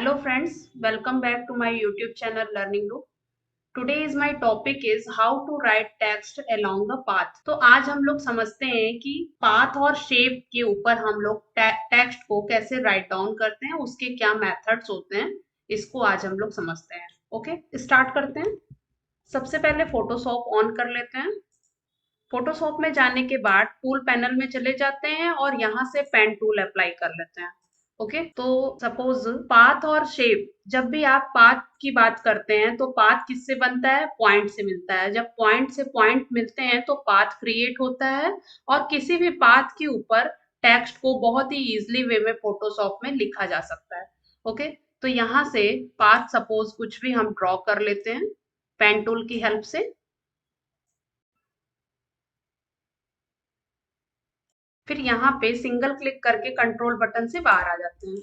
Hello friends, welcome back to my YouTube channel Learning Loop. Today's my topic is how to write text along a path. तो आज हम लोग समझते हैं कि पाथ और शेप के ऊपर हम लोग टेक्स्ट को कैसे राइट डाउन करते हैं, उसके क्या मेथड्स होते हैं, इसको आज हम लोग समझते हैं। ओके, स्टार्ट करते हैं। सबसे पहले फोटोशॉप ऑन कर लेते हैं। फोटोशॉप में जाने के बाद टूल पैनल में चले जाते हैं और यहाँ से पेन टूल अप्लाई कर लेते हैं। ओके, तो सपोज पाथ और शेप, जब भी आप पाथ की बात करते हैं तो पाथ किससे बनता है? पॉइंट से मिलता है। जब पॉइंट से पॉइंट मिलते हैं तो पाथ क्रिएट होता है और किसी भी पाथ के ऊपर टेक्स्ट को बहुत ही इजीली वे में फोटोशॉप में लिखा जा सकता है। ओके, तो यहाँ से पाथ सपोज कुछ भी हम ड्रॉ कर लेते हैं पेन टूल की हेल्प से। फिर यहाँ पे सिंगल क्लिक करके कंट्रोल बटन से बाहर आ जाते हैं।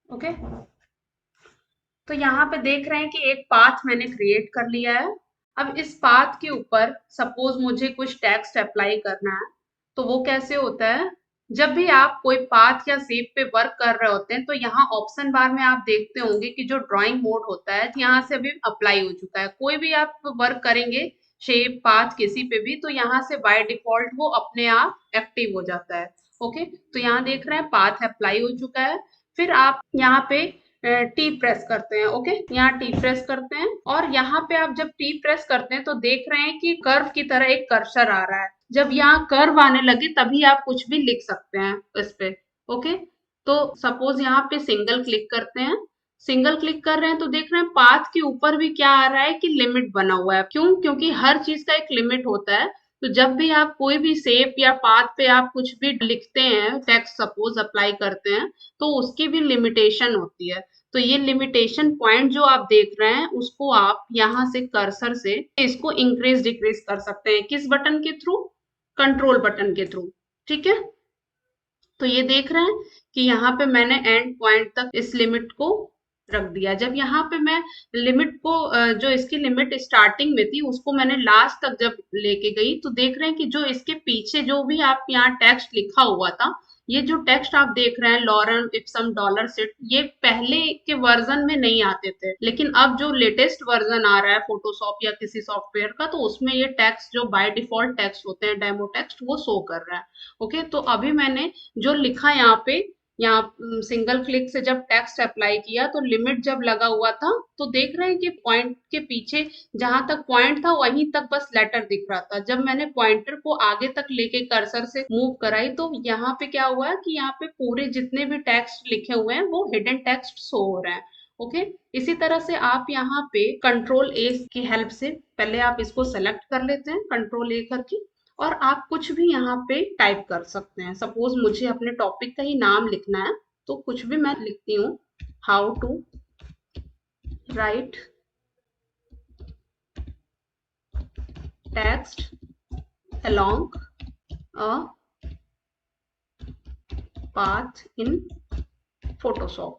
ओके, तो यहाँ पे देख रहे हैं कि एक पाथ मैंने क्रिएट कर लिया है। अब इस पाथ के ऊपर सपोज मुझे कुछ टेक्स्ट अप्लाई करना है, तो वो कैसे होता है? जब भी आप कोई पाथ या शेप पे वर्क कर रहे होते हैं तो यहाँ ऑप्शन बार में आप देखते होंगे कि जो ड्राइंग मोड होता है यहाँ से अभी अप्लाई हो चुका है। कोई भी आप वर्क करेंगे शेप पाथ किसी पे भी, तो यहाँ से बाय डिफॉल्ट वो अपने आप एक्टिव हो जाता है। ओके, तो यहाँ देख रहे हैं पाथ अप्लाई हो चुका है। फिर आप यहाँ पे टी प्रेस करते हैं। ओके, यहाँ टी प्रेस करते हैं और यहाँ पे आप जब टी प्रेस करते हैं तो देख रहे हैं कि कर्व की तरह एक कर्सर आ रहा है। जब यहाँ कर्व आने लगे तभी आप कुछ भी लिख सकते हैं इस पे। ओके, तो सपोज यहाँ पे सिंगल क्लिक करते हैं। सिंगल क्लिक कर रहे हैं तो देख रहे हैं पाथ के ऊपर भी क्या आ रहा है कि लिमिट बना हुआ है। क्यों? क्योंकि हर चीज का एक लिमिट होता है। तो जब भी आप कोई भी शेप या पाथ पे आप कुछ भी लिखते हैं, टेक्स्ट सपोज अप्लाई करते हैं, तो उसकी भी लिमिटेशन होती है। तो ये लिमिटेशन पॉइंट जो आप देख रहे हैं उसको आप यहाँ से कर्सर से इसको इंक्रीज डिक्रीज कर सकते हैं। किस बटन के थ्रू? कंट्रोल बटन के थ्रू। ठीक है, तो ये देख रहे हैं कि यहाँ पे मैंने एंड पॉइंट तक इस लिमिट को रख दिया। जब यहाँ पे मैं लिमिट को जो इसकी लिमिट स्टार्टिंग में थी उसको मैंने लास्ट तक जब लेके गई, तो देख रहे हैं कि जो इसके पीछे जो भी आप यहाँ टेक्स्ट लिखा हुआ था, ये जो टेक्स्ट आप देख रहे हैं लॉरेल इप्सम डॉलर सेट, ये पहले के वर्जन में नहीं आते थे, लेकिन अब जो लेटेस्ट वर्जन आ रहा है फोटोशॉप या किसी सॉफ्टवेयर का, तो उसमें ये टेक्स्ट जो बाय डिफॉल्ट टेक्स्ट होते हैं डेमो टेक्स्ट, वो शो कर रहा है। ओके, तो अभी मैंने जो लिखा यहाँ सिंगल क्लिक से जब टेक्स्ट अप्लाई किया तो लिमिट जब लगा हुआ था, तो देख रहे हैं कि पॉइंट के पीछे जहां तक पॉइंट था वहीं तक बस लेटर दिख रहा था। जब मैंने पॉइंटर को आगे तक लेके कर्सर से मूव कराई तो यहाँ पे क्या हुआ है कि यहाँ पे पूरे जितने भी टेक्स्ट लिखे हुए हैं वो हिडन टेक्स्ट शो हो रहे हैं। ओके, इसी तरह से आप यहाँ पे कंट्रोल ए की हेल्प से पहले आप इसको सेलेक्ट कर लेते हैं, कंट्रोल ए करके, और आप कुछ भी यहाँ पे टाइप कर सकते हैं। सपोज मुझे अपने टॉपिक का ही नाम लिखना है, तो कुछ भी मैं लिखती हूँ, how to write text along a path in Photoshop।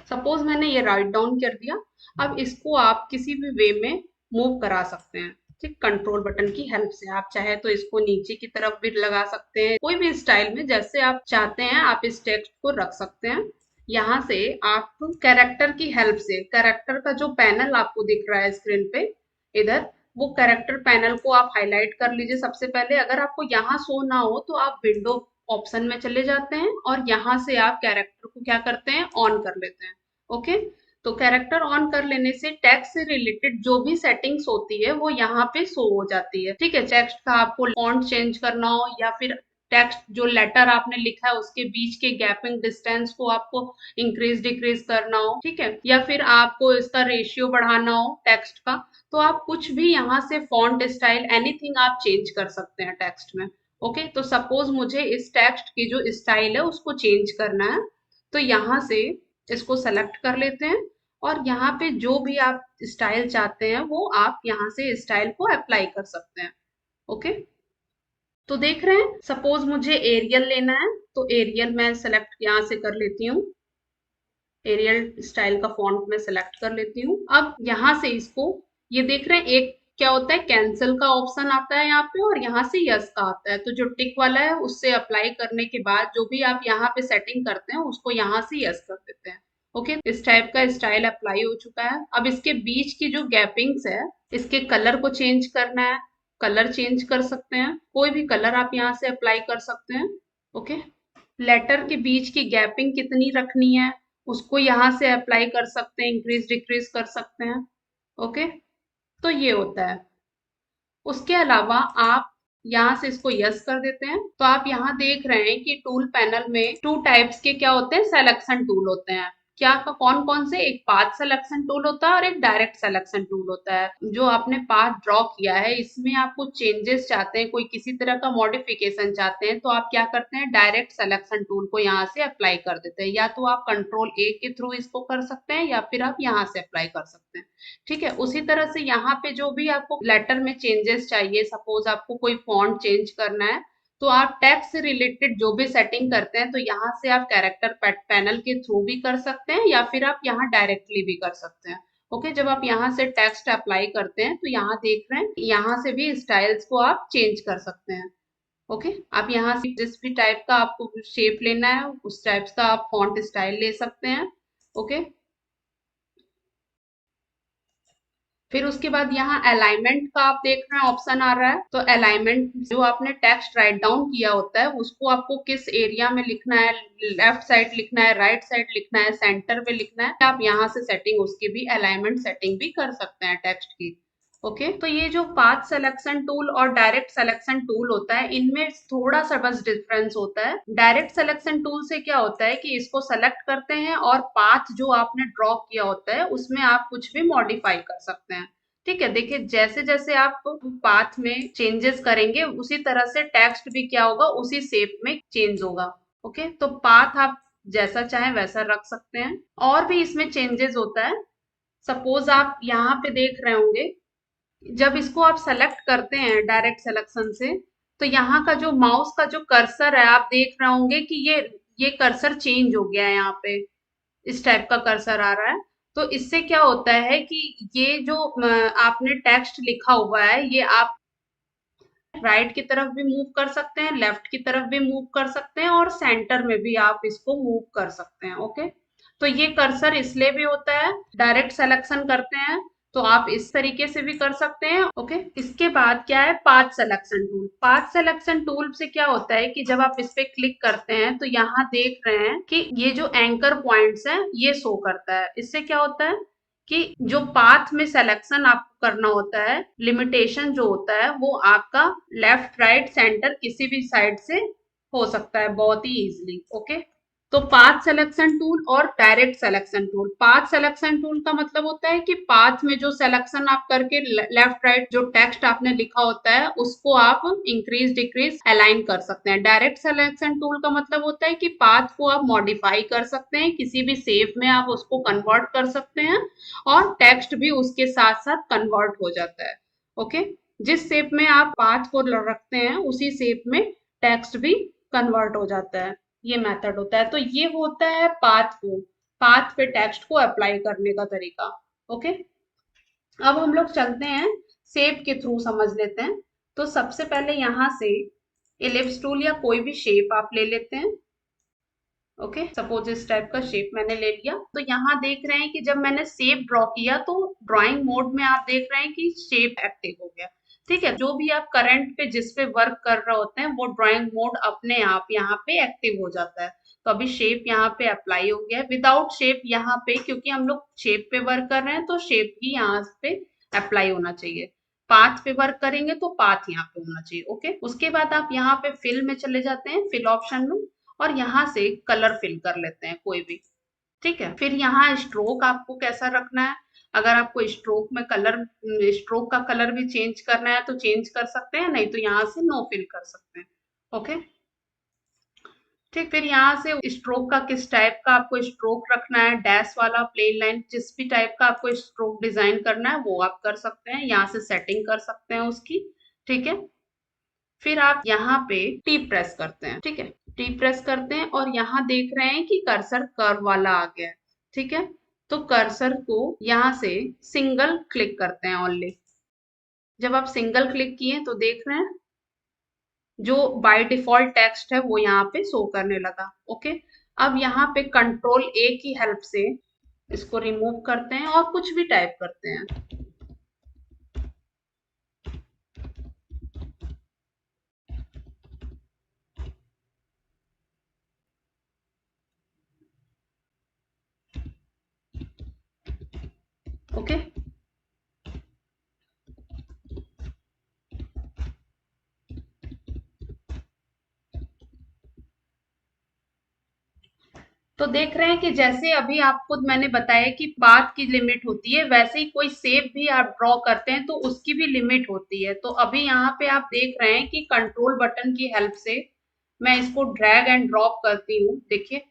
Suppose मैंने ये राइट डाउन कर दिया। अब इसको आप किसी भी वे में मूव करा सकते हैं। ठीक, कंट्रोल बटन की हेल्प से आप चाहे तो इसको नीचे की तरफ भी लगा सकते हैं, कोई भी स्टाइल में जैसे आप चाहते हैं आप इस टेक्स्ट को रख सकते हैं। यहाँ से आप कैरेक्टर की हेल्प से, कैरेक्टर का जो पैनल आपको दिख रहा है स्क्रीन पे इधर, वो कैरेक्टर पैनल को आप हाईलाइट कर लीजिए। सबसे पहले अगर आपको यहाँ शो ना हो तो आप विंडो ऑप्शन में चले जाते हैं और यहाँ से आप कैरेक्टर को क्या करते हैं, ऑन कर लेते हैं। ओके, तो कैरेक्टर ऑन कर लेने से टेक्स्ट से रिलेटेड जो भी सेटिंग्स होती है वो यहाँ पे शो हो जाती है। ठीक है, टेक्स्ट का आपको फॉन्ट चेंज करना हो या फिर टेक्स्ट जो लेटर आपने लिखा है उसके बीच के गैपिंग डिस्टेंस को आपको इंक्रीज डिक्रीज करना हो, ठीक है, या फिर आपको इसका रेशियो बढ़ाना हो टेक्स्ट का, तो आप कुछ भी यहाँ से फॉन्ट स्टाइल एनीथिंग आप चेंज कर सकते हैं टेक्स्ट में। ओके, तो सपोज मुझे इस टेक्स्ट की जो स्टाइल है उसको चेंज करना है, तो यहाँ से इसको सेलेक्ट कर लेते हैं और यहाँ पे जो भी आप स्टाइल चाहते हैं वो आप यहाँ से स्टाइल को अप्लाई कर सकते हैं। ओके, तो देख रहे हैं सपोज मुझे एरियल लेना है, तो एरियल मैं सेलेक्ट यहाँ से कर लेती हूँ, एरियल स्टाइल का फॉन्ट में सेलेक्ट कर लेती हूँ। अब यहाँ से इसको, ये देख रहे हैं एक क्या होता है, कैंसिल का ऑप्शन आता है यहाँ पे और यहाँ से यस का आता है। तो जो टिक वाला है उससे अप्लाई करने के बाद जो भी आप यहाँ पे सेटिंग करते हैं उसको यहाँ से यस कर देते हैं। ओके, इस टाइप का स्टाइल अप्लाई हो चुका है। अब इसके बीच की जो गैपिंग्स है, इसके कलर को चेंज करना है। कलर चेंज कर सकते हैं, कोई भी कलर आप यहाँ से अप्लाई कर सकते हैं। ओके, लेटर के बीच की गैपिंग कितनी रखनी है उसको यहाँ से अप्लाई कर सकते हैं, इंक्रीज डिक्रीज कर सकते हैं। ओके, तो ये होता है। उसके अलावा आप यहाँ से इसको यस कर देते हैं तो आप यहाँ देख रहे हैं कि टूल पैनल में टू टाइप्स के क्या होते हैं, सिलेक्शन टूल होते हैं। क्या का कौन कौन से, एक पाथ सिलेक्शन टूल होता है और एक डायरेक्ट सिलेक्शन टूल होता है। जो आपने पाथ ड्रॉ किया है इसमें आप कुछ चेंजेस चाहते हैं, कोई किसी तरह का मॉडिफिकेशन चाहते हैं, तो आप क्या करते हैं, डायरेक्ट सिलेक्शन टूल को यहाँ से अप्लाई कर देते हैं। या तो आप कंट्रोल ए के थ्रू इसको कर सकते हैं या फिर आप यहाँ से अप्लाई कर सकते हैं। ठीक है, उसी तरह से यहाँ पे जो भी आपको लेटर में चेंजेस चाहिए, सपोज आपको कोई फॉन्ट चेंज करना है, तो आप टेक्स्ट से रिलेटेड जो भी सेटिंग करते हैं तो यहाँ से आप कैरेक्टर पैनल के थ्रू भी कर सकते हैं या फिर आप यहाँ डायरेक्टली भी कर सकते हैं। ओके, जब आप यहाँ से टेक्स्ट अप्लाई करते हैं तो यहाँ देख रहे हैं, यहाँ से भी स्टाइल्स को आप चेंज कर सकते हैं। ओके, आप यहाँ से जिस भी टाइप का आपको शेप लेना है उस टाइप का आप फॉन्ट स्टाइल ले सकते हैं। ओके, फिर उसके बाद यहाँ अलाइनमेंट का आप देख रहे हैं ऑप्शन आ रहा है। तो अलाइनमेंट जो आपने टेक्स्ट राइट डाउन किया होता है उसको आपको किस एरिया में लिखना है, लेफ्ट साइड लिखना है, राइट साइड लिखना है, सेंटर में लिखना है, आप यहाँ से सेटिंग उसकी भी अलाइनमेंट सेटिंग भी कर सकते हैं टेक्स्ट की। ओके, तो ये जो पाथ सिलेक्शन टूल और डायरेक्ट सिलेक्शन टूल होता है इनमें थोड़ा सा बस डिफरेंस होता है। डायरेक्ट सिलेक्शन टूल से क्या होता है कि इसको सेलेक्ट करते हैं और पाथ जो आपने ड्रॉ किया होता है उसमें आप कुछ भी मॉडिफाई कर सकते हैं। ठीक है, देखिए जैसे जैसे आप पाथ में चेंजेस करेंगे उसी तरह से टेक्स्ट भी क्या होगा, उसी शेप में चेंज होगा। ओके, तो पाथ आप जैसा चाहें वैसा रख सकते हैं। और भी इसमें चेंजेस होता है। सपोज आप यहाँ पे देख रहे होंगे, जब इसको आप सेलेक्ट करते हैं डायरेक्ट सिलेक्शन से, तो यहाँ का जो माउस का जो कर्सर है आप देख रहे होंगे कि ये कर्सर चेंज हो गया है। यहाँ पे इस टाइप का कर्सर आ रहा है। तो इससे क्या होता है कि ये जो आपने टेक्स्ट लिखा हुआ है ये आप राइट की तरफ भी मूव कर सकते हैं, लेफ्ट की तरफ भी मूव कर सकते हैं और सेंटर में भी आप इसको मूव कर सकते हैं। ओके, तो ये कर्सर इसलिए भी होता है, डायरेक्ट सिलेक्शन करते हैं तो आप इस तरीके से भी कर सकते हैं। ओके, इसके बाद क्या है, path selection tool. Path selection tool से क्या होता है कि जब आप इस पे क्लिक करते हैं तो यहाँ देख रहे हैं कि ये जो एंकर पॉइंट्स हैं ये शो करता है। इससे क्या होता है कि जो पाथ में सिलेक्शन आपको करना होता है, लिमिटेशन जो होता है वो आपका लेफ्ट राइट सेंटर किसी भी साइड से हो सकता है बहुत ही इजीली। ओके, तो पाथ सिलेक्शन टूल और direct selection tool. Path selection tool का मतलब होता है कि पाथ में जो सिलेक्शन आप करके लेफ्ट राइट जो टेक्स्ट आपने लिखा होता है उसको आप इंक्रीज डिक्रीज अलाइन कर सकते हैं। डायरेक्ट सिलेक्शन टूल का मतलब होता है कि पाथ को आप मॉडिफाई कर सकते हैं, किसी भी शेप में आप उसको कन्वर्ट कर सकते हैं और टेक्स्ट भी उसके साथ साथ कन्वर्ट हो जाता है। ओके, जिस शेप में आप पाथ को रखते हैं उसी शेप में टेक्स्ट भी कन्वर्ट हो जाता है। ये मेथड होता है। तो ये होता है पाथ को, पाथ पे टेक्स्ट को अप्लाई करने का तरीका। ओके, अब हम लोग चलते हैं शेप के थ्रू समझ लेते हैं। तो सबसे पहले यहाँ से इलिप्स टूल या कोई भी शेप आप ले लेते हैं। ओके, सपोज इस टाइप का शेप मैंने ले लिया। तो यहाँ देख रहे हैं कि जब मैंने शेप ड्रॉ किया तो ड्राइंग मोड में आप देख रहे हैं कि शेप एक्टिव हो गया। ठीक है, जो भी आप करंट पे जिस पे वर्क कर रहे होते हैं वो ड्राइंग मोड अपने आप यहाँ पे एक्टिव हो जाता है। तो अभी शेप यहाँ पे अप्लाई हो गया है। विदाउट शेप यहाँ पे, क्योंकि हम लोग शेप पे वर्क कर रहे हैं तो शेप ही यहाँ पे अप्लाई होना चाहिए। पाथ पे वर्क करेंगे तो पाथ यहाँ पे होना चाहिए। ओके, उसके बाद आप यहाँ पे फिल में चले जाते हैं, फिल ऑप्शन में, और यहाँ से कलर फिल कर लेते हैं कोई भी। ठीक है, फिर यहाँ स्ट्रोक आपको कैसा रखना है। अगर आपको स्ट्रोक में कलर, स्ट्रोक का कलर भी चेंज करना है तो चेंज कर सकते हैं, नहीं तो यहाँ से नो फिल कर सकते हैं। ओके, ठीक, फिर यहाँ से स्ट्रोक का किस टाइप का आपको स्ट्रोक रखना है, डैश वाला, प्लेन लाइन, जिस भी टाइप का आपको स्ट्रोक डिजाइन करना है वो आप कर सकते हैं, यहाँ से सेटिंग कर सकते हैं उसकी। ठीक है, फिर आप यहाँ पे टी प्रेस करते हैं। ठीक है, टी प्रेस करते हैं और यहाँ देख रहे हैं कि कर्सर कर्व वाला आ गया है। ठीक है, तो कर्सर को यहाँ से सिंगल क्लिक करते हैं ओनली। जब आप सिंगल क्लिक किए तो देख रहे हैं जो बाय डिफॉल्ट टेक्स्ट है वो यहाँ पे शो करने लगा। ओके, अब यहाँ पे कंट्रोल ए की हेल्प से इसको रिमूव करते हैं और कुछ भी टाइप करते हैं। ओके, तो देख रहे हैं कि जैसे अभी आपको मैंने बताया कि पाथ की लिमिट होती है, वैसे ही कोई शेप भी आप ड्रॉ करते हैं तो उसकी भी लिमिट होती है। तो अभी यहाँ पे आप देख रहे हैं कि कंट्रोल बटन की हेल्प से मैं इसको ड्रैग एंड ड्रॉप करती हूँ। देखिए,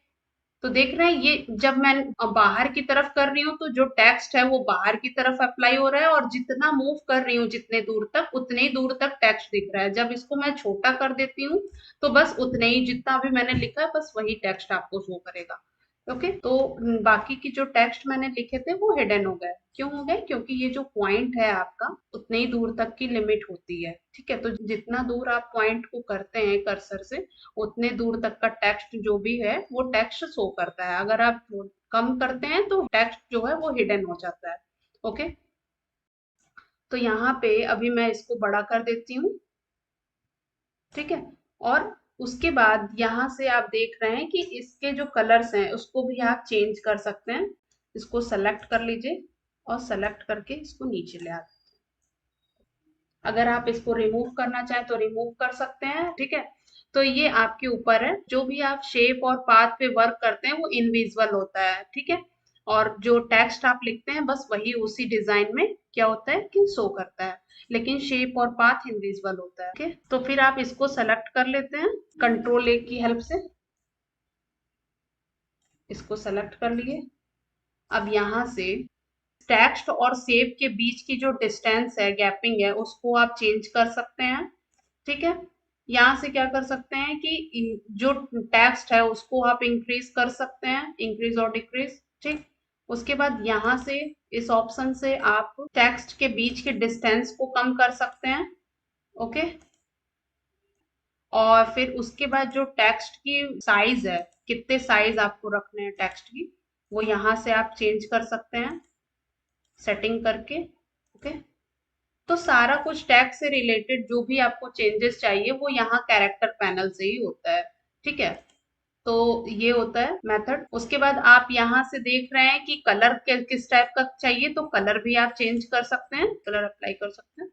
तो देख रहे हैं ये जब मैं बाहर की तरफ कर रही हूँ तो जो टेक्स्ट है वो बाहर की तरफ अप्लाई हो रहा है, और जितना मूव कर रही हूँ जितने दूर तक उतने ही दूर तक टेक्स्ट दिख रहा है। जब इसको मैं छोटा कर देती हूँ तो बस उतने ही, जितना भी मैंने लिखा है बस वही टेक्स्ट आपको शो करेगा। ओके, तो बाकी की जो टेक्स्ट मैंने लिखे थे वो हिडन हो गए। क्यों हो गए? क्योंकि ये जो पॉइंट है आपका उतने ही दूर तक की लिमिट होती है। ठीक है, तो जितना दूर आप पॉइंट को करते हैं कर्सर से उतने दूर तक का टेक्स्ट जो भी है वो टेक्स्ट शो करता है। अगर आप कम करते हैं तो टेक्स्ट जो है वो हिडन हो जाता है। ओके, तो यहाँ पे अभी मैं इसको बड़ा कर देती हूँ। ठीक है, और उसके बाद यहाँ से आप देख रहे हैं कि इसके जो कलर्स हैं उसको भी आप चेंज कर सकते हैं। इसको सेलेक्ट कर लीजिए और सेलेक्ट करके इसको नीचे ले आते हैं। अगर आप इसको रिमूव करना चाहें तो रिमूव कर सकते हैं। ठीक है, तो ये आपके ऊपर है। जो भी आप शेप और पाथ पे वर्क करते हैं वो इनविजिबल होता है। ठीक है, और जो टेक्स्ट आप लिखते हैं बस वही उसी डिजाइन में क्या होता है कि शो करता है, लेकिन शेप और पाथ इनविजिबल होता है। ओके, तो फिर आप इसको सेलेक्ट कर लेते हैं कंट्रोल ए की हेल्प से। इसको सेलेक्ट कर लिए। अब यहाँ से टेक्स्ट और शेप के बीच की जो डिस्टेंस है, गैपिंग है, उसको आप चेंज कर सकते हैं। ठीक है, यहाँ से क्या कर सकते हैं कि जो टेक्स्ट है उसको आप इंक्रीज कर सकते हैं, इंक्रीज और डिक्रीज। ठीक, उसके बाद यहाँ से इस ऑप्शन से आप टेक्स्ट के बीच के डिस्टेंस को कम कर सकते हैं। ओके, और फिर उसके बाद जो टेक्स्ट की साइज है, कितने साइज आपको रखने हैं टेक्स्ट की, वो यहाँ से आप चेंज कर सकते हैं सेटिंग करके। ओके, तो सारा कुछ टैग से रिलेटेड जो भी आपको चेंजेस चाहिए वो यहाँ कैरेक्टर पैनल से ही होता है। ठीक है, तो ये होता है मेथड। उसके बाद आप यहाँ से देख रहे हैं कि कलर किस टाइप का चाहिए, तो कलर भी आप चेंज कर सकते हैं, कलर अप्लाई कर सकते हैं।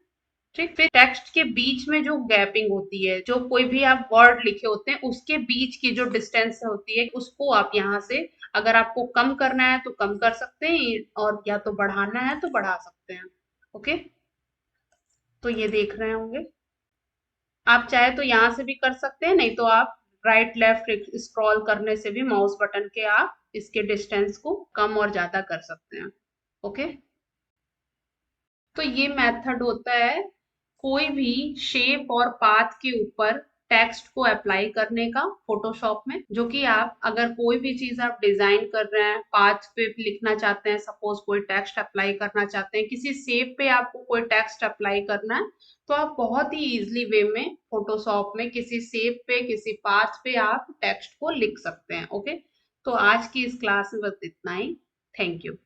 ठीक, फिर टेक्स्ट के बीच में जो गैपिंग होती है, जो कोई भी आप वर्ड लिखे होते हैं उसके बीच की जो डिस्टेंस होती है उसको आप यहाँ से, अगर आपको कम करना है तो कम कर सकते हैं, और या तो बढ़ाना है तो बढ़ा सकते हैं। ओके, तो ये देख रहे होंगे। आप चाहे तो यहाँ से भी कर सकते हैं, नहीं तो आप राइट लेफ्ट स्क्रॉल करने से भी माउस बटन के आप इसके डिस्टेंस को कम और ज्यादा कर सकते हैं। ओके, तो ये मेथड होता है कोई भी शेप और पाथ के ऊपर टेक्स्ट को अप्लाई करने का फोटोशॉप में। जो कि आप अगर कोई भी चीज आप डिजाइन कर रहे हैं, पाथ पे लिखना चाहते हैं, सपोज कोई टेक्स्ट अप्लाई करना चाहते हैं, किसी शेप पे आपको कोई टेक्स्ट अप्लाई करना है, तो आप बहुत ही इजीली वे में फोटोशॉप में किसी शेप पे किसी पाथ पे आप टेक्स्ट को लिख सकते हैं। ओके, तो आज की इस क्लास में बस इतना ही। Thank you.